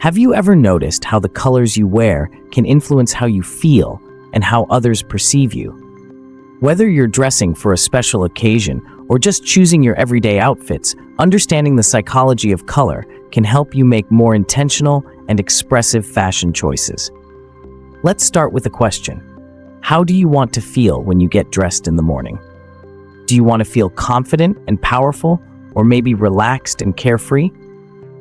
Have you ever noticed how the colors you wear can influence how you feel and how others perceive you? Whether you're dressing for a special occasion or just choosing your everyday outfits, understanding the psychology of color can help you make more intentional and expressive fashion choices. Let's start with a question. How do you want to feel when you get dressed in the morning? Do you want to feel confident and powerful, or maybe relaxed and carefree?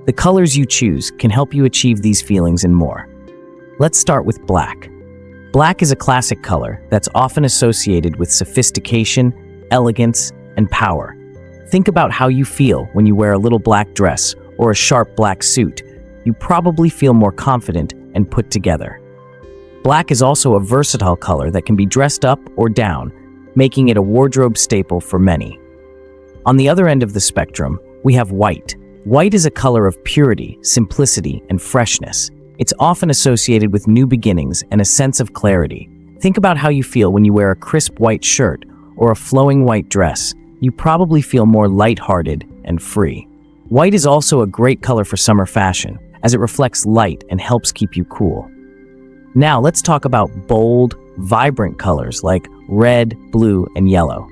The colors you choose can help you achieve these feelings and more. Let's start with black. Black is a classic color that's often associated with sophistication, elegance, and power. Think about how you feel when you wear a little black dress or a sharp black suit. You probably feel more confident and put together. Black is also a versatile color that can be dressed up or down, making it a wardrobe staple for many. On the other end of the spectrum, we have white. White is a color of purity, simplicity, and freshness. It's often associated with new beginnings and a sense of clarity. Think about how you feel when you wear a crisp white shirt or a flowing white dress. You probably feel more lighthearted and free. White is also a great color for summer fashion, as it reflects light and helps keep you cool. Now let's talk about bold, vibrant colors like red, blue, and yellow.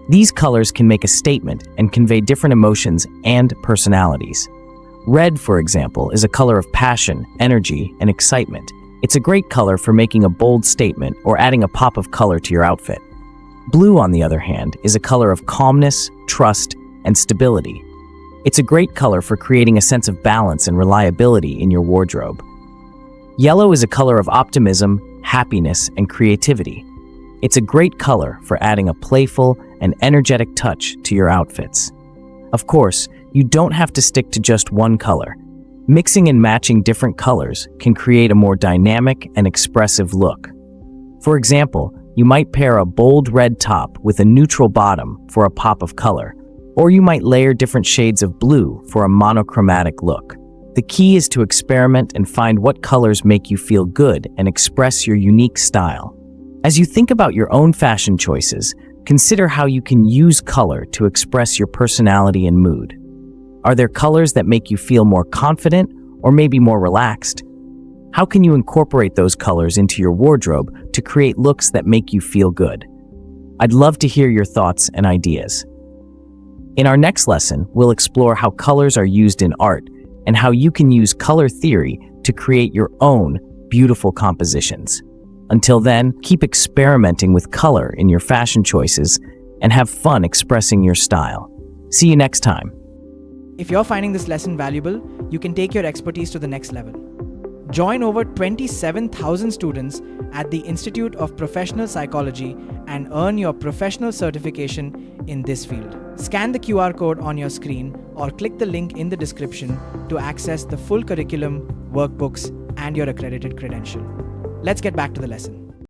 These colors can make a statement and convey different emotions and personalities. Red, for example, is a color of passion, energy, and excitement. It's a great color for making a bold statement or adding a pop of color to your outfit. Blue, on the other hand, is a color of calmness, trust, and stability. It's a great color for creating a sense of balance and reliability in your wardrobe. Yellow is a color of optimism, happiness, and creativity. It's a great color for adding a playful and energetic touch to your outfits. Of course, you don't have to stick to just one color. Mixing and matching different colors can create a more dynamic and expressive look. For example, you might pair a bold red top with a neutral bottom for a pop of color, or you might layer different shades of blue for a monochromatic look. The key is to experiment and find what colors make you feel good and express your unique style. As you think about your own fashion choices, consider how you can use color to express your personality and mood. Are there colors that make you feel more confident or maybe more relaxed? How can you incorporate those colors into your wardrobe to create looks that make you feel good? I'd love to hear your thoughts and ideas. In our next lesson, we'll explore how colors are used in art and how you can use color theory to create your own beautiful compositions. Until then, keep experimenting with color in your fashion choices and have fun expressing your style. See you next time. If you're finding this lesson valuable, you can take your expertise to the next level. Join over 27,000 students at the Institute of Professional Psychology and earn your professional certification in this field. Scan the QR code on your screen or click the link in the description to access the full curriculum, workbooks, and your accredited credential. Let's get back to the lesson.